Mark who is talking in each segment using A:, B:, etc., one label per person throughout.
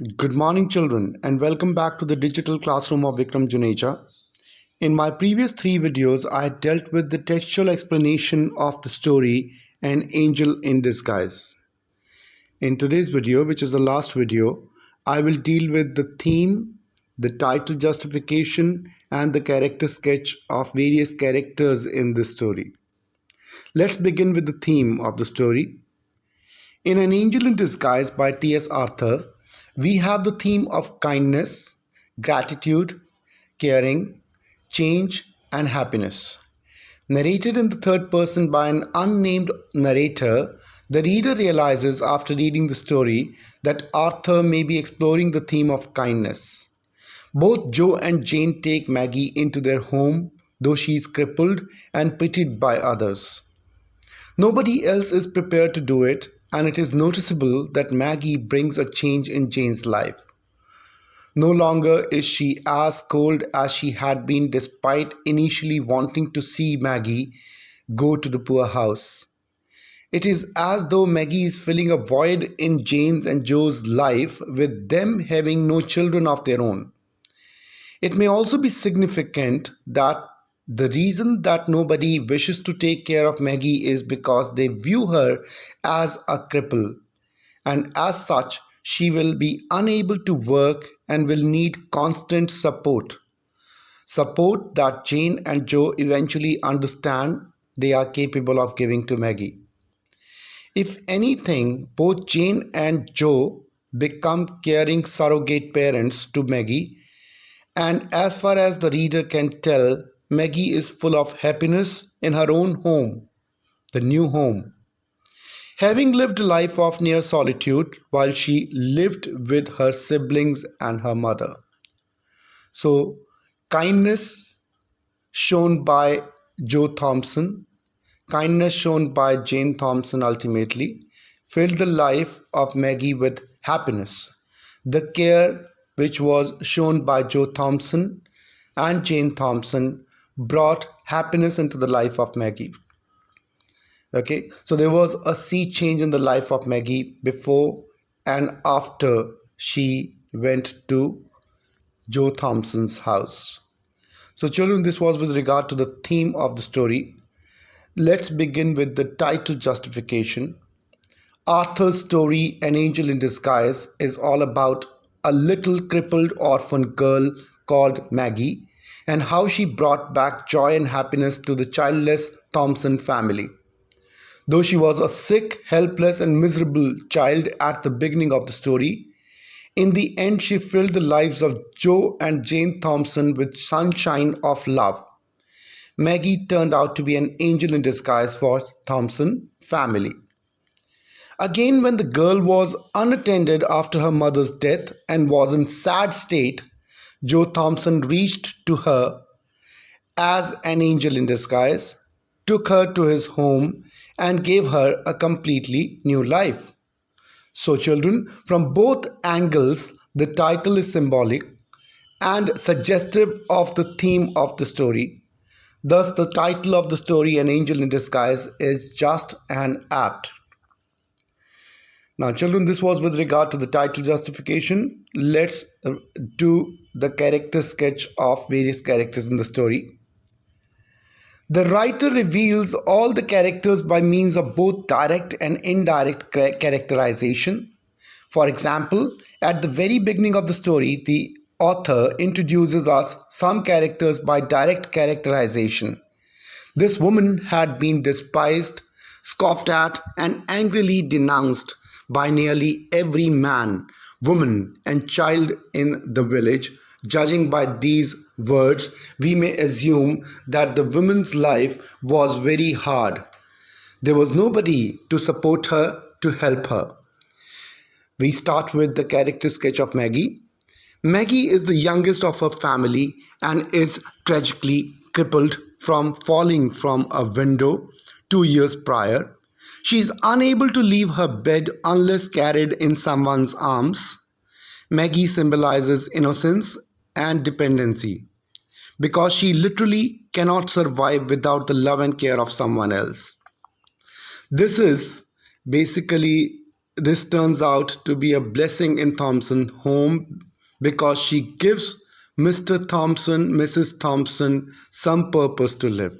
A: Good morning, children, and welcome back to the digital classroom of Vikram Juneja. In my previous three videos, I dealt with the textual explanation of the story An Angel in Disguise. In today's video, which is the last video, I will deal with the theme, the title justification, and the character sketch of various characters in this story. Let's begin with the theme of the story. In An Angel in Disguise by T.S. Arthur, we have the theme of kindness, gratitude, caring, change, and happiness. Narrated in the third person by an unnamed narrator, the reader realizes after reading the story that Arthur may be exploring the theme of kindness. Both Joe and Jane take Maggie into their home, though she is crippled and pitied by others. Nobody else is prepared to do it, and it is noticeable that Maggie brings a change in Jane's life. No longer is she as cold as she had been despite initially wanting to see Maggie go to the poorhouse. It is as though Maggie is filling a void in Jane's and Joe's life with them having no children of their own. It may also be significant that the reason that nobody wishes to take care of Maggie is because they view her as a cripple, and as such, she will be unable to work and will need constant support. Support that Jane and Joe eventually understand they are capable of giving to Maggie. If anything, both Jane and Joe become caring surrogate parents to Maggie, and as far as the reader can tell, Maggie is full of happiness in her own home, the new home. Having lived a life of near solitude while she lived with her siblings and her mother. So, kindness shown by Joe Thompson, kindness shown by Jane Thompson ultimately, filled the life of Maggie with happiness. The care which was shown by Joe Thompson and Jane Thompson brought happiness into the life of Maggie. Okay, so there was a sea change in the life of Maggie before and after she went to Joe Thompson's house. So children, this was with regard to the theme of the story. Let's begin with the title justification. Arthur's story, An Angel in Disguise, is all about a little crippled orphan girl called Maggie and how she brought back joy and happiness to the childless Thompson family. Though she was a sick, helpless, and miserable child at the beginning of the story, in the end she filled the lives of Joe and Jane Thompson with sunshine of love. Maggie turned out to be an angel in disguise for Thompson family. Again, when the girl was unattended after her mother's death and was in sad state, Joe Thompson reached to her as an angel in disguise, took her to his home, and gave her a completely new life. So children, from both angles, the title is symbolic and suggestive of the theme of the story. Thus, the title of the story, An Angel in Disguise, is just and apt. Now children, this was with regard to the title justification. Let's do the character sketch of various characters in the story. The writer reveals all the characters by means of both direct and indirect characterization. For example, at the very beginning of the story, the author introduces us some characters by direct characterization. This woman had been despised, scoffed at, and angrily denounced by nearly every man, woman, and child in the village. Judging by these words, we may assume that the woman's life was very hard. There was nobody to support her, to help her. We start with the character sketch of Maggie. Maggie is the youngest of her family and is tragically crippled from falling from a window 2 years prior. She is unable to leave her bed unless carried in someone's arms. Maggie symbolizes innocence and dependency because she literally cannot survive without the love and care of someone else. This is basically this turns out to be a blessing in Thompson's home because she gives Mrs. Thompson, some purpose to live.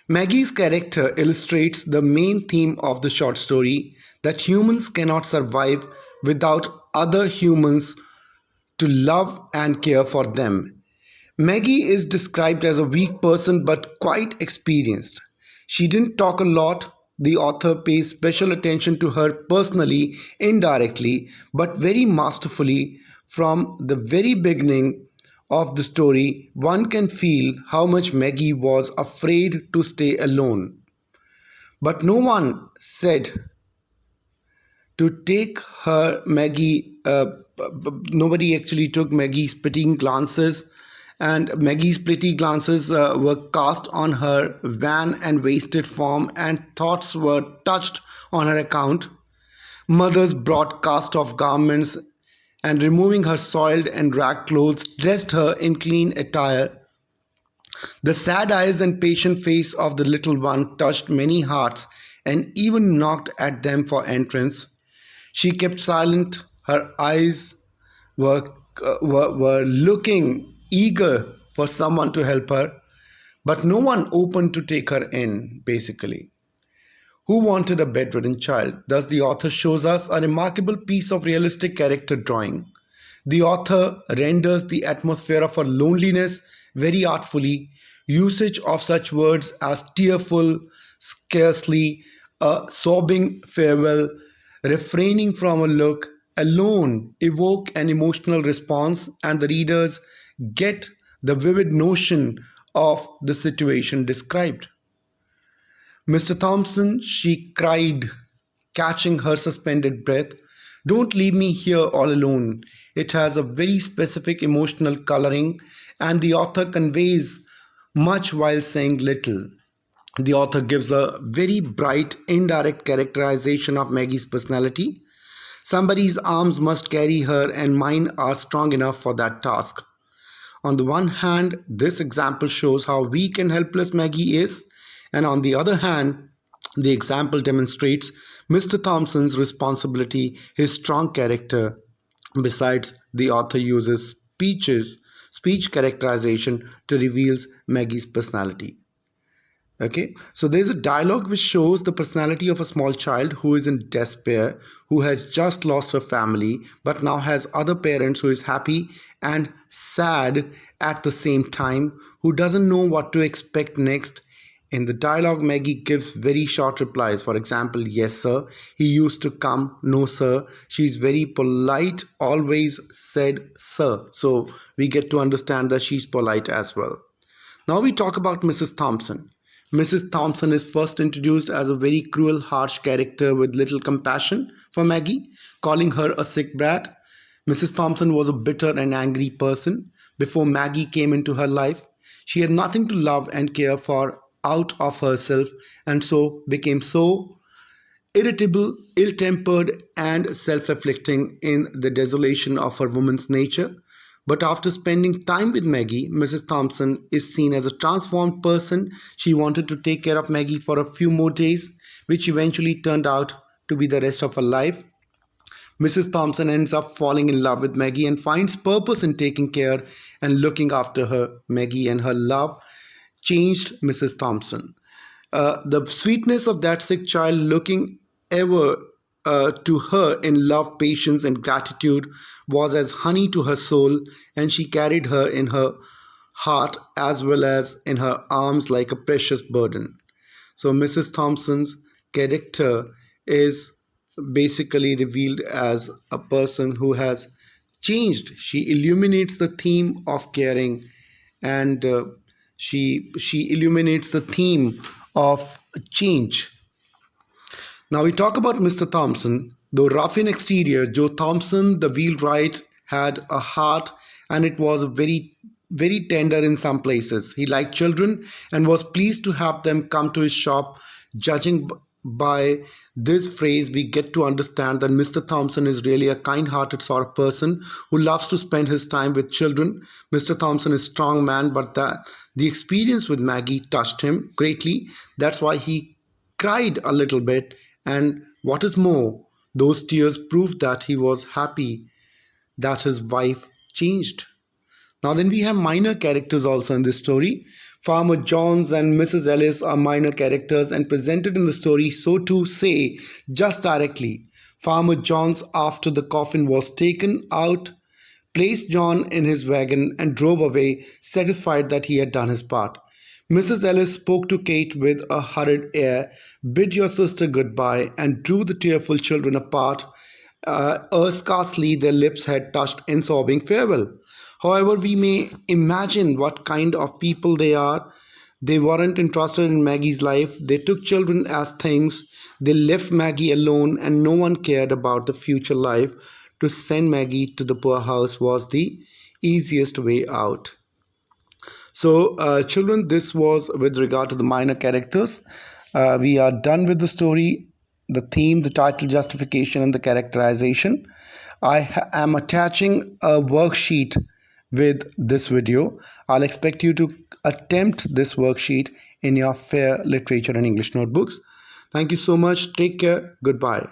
A: Maggie's character illustrates the main theme of the short story that humans cannot survive without other humans to love and care for them. Maggie is described as a weak person but quite experienced. She didn't talk a lot. The author pays special attention to her personally, indirectly, but very masterfully. From the very beginning of the story, one can feel how much Maggie was afraid to stay alone. But no one said to take her Maggie, nobody actually took Maggie's pitying glances, and Maggie's pretty glances were cast on her wan and wasted form, and thoughts were touched on her account. Mothers brought cast off garments and, removing her soiled and ragged clothes, dressed her in clean attire. The sad eyes and patient face of the little one touched many hearts and even knocked at them for entrance. She kept silent. Her eyes were looking eager for someone to help her, but no one opened to take her in, basically. Who wanted a bedridden child? Thus, the author shows us a remarkable piece of realistic character drawing. The author renders the atmosphere of her loneliness very artfully. Usage of such words as tearful, scarcely, a sobbing farewell, refraining from a look, alone evoke an emotional response, and the readers get the vivid notion of the situation described. Mr. Thompson, she cried, catching her suspended breath. Don't leave me here all alone. It has a very specific emotional coloring, and the author conveys much while saying little. The author gives a very bright, indirect characterization of Maggie's personality. Somebody's arms must carry her, and mine are strong enough for that task. On the one hand, this example shows how weak and helpless Maggie is, and on the other hand, the example demonstrates Mr. Thompson's responsibility, his strong character. Besides, the author uses speech characterization to reveal Maggie's personality. Okay, so there's a dialogue which shows the personality of a small child who is in despair, who has just lost her family, but now has other parents, who is happy and sad at the same time, who doesn't know what to expect next. In the dialogue, Maggie gives very short replies. For example, yes, sir. He used to come. No, sir. She's very polite, always said, sir. So we get to understand that she's polite as well. Now we talk about Mrs. Thompson. Mrs. Thompson is first introduced as a very cruel, harsh character with little compassion for Maggie, calling her a sick brat. Mrs. Thompson was a bitter and angry person. Before Maggie came into her life, she had nothing to love and care for out of herself, and so became so irritable, ill-tempered, and self-afflicting in the desolation of her woman's nature. But after spending time with Maggie, Mrs. Thompson is seen as a transformed person. She wanted to take care of Maggie for a few more days, which eventually turned out to be the rest of her life. Mrs. Thompson ends up falling in love with Maggie and finds purpose in taking care and looking after her. Maggie and her love changed Mrs. Thompson. The sweetness of that sick child looking ever to her in love, patience, and gratitude was as honey to her soul, and she carried her in her heart as well as in her arms like a precious burden. So Mrs. Thompson's character is basically revealed as a person who has changed. She illuminates the theme of caring, and she illuminates the theme of change. Now we talk about Mr. Thompson. Though rough in exterior, Joe Thompson, the wheelwright, had a heart, and it was very, very tender in some places. He liked children and was pleased to have them come to his shop. Judging by this phrase, we get to understand that Mr. Thompson is really a kind-hearted sort of person who loves to spend his time with children. Mr. Thompson is a strong man, but the experience with Maggie touched him greatly. That's why he cried a little bit, and what is more, Those tears proved that he was happy that his wife changed. Now, then we have minor characters also in this story. Farmer Johns and Mrs. Ellis are minor characters and presented in the story, so to say, just directly. Farmer Johns, after the coffin was taken out, placed John in his wagon and drove away, satisfied that he had done his part. Mrs. Ellis spoke to Kate with a hurried air, bid your sister goodbye, and drew the tearful children apart, ere scarcely their lips had touched in sobbing farewell. However, we may imagine what kind of people they are. They weren't interested in Maggie's life. They took children as things. They left Maggie alone, and no one cared about the future life. To send Maggie to the poorhouse was the easiest way out. So, children, this was with regard to the minor characters. We are done with the story, the theme, the title, justification, and the characterization. I am attaching a worksheet with this video. I'll expect you to attempt this worksheet in your fair literature and English notebooks. Thank you so much. Take care. Goodbye.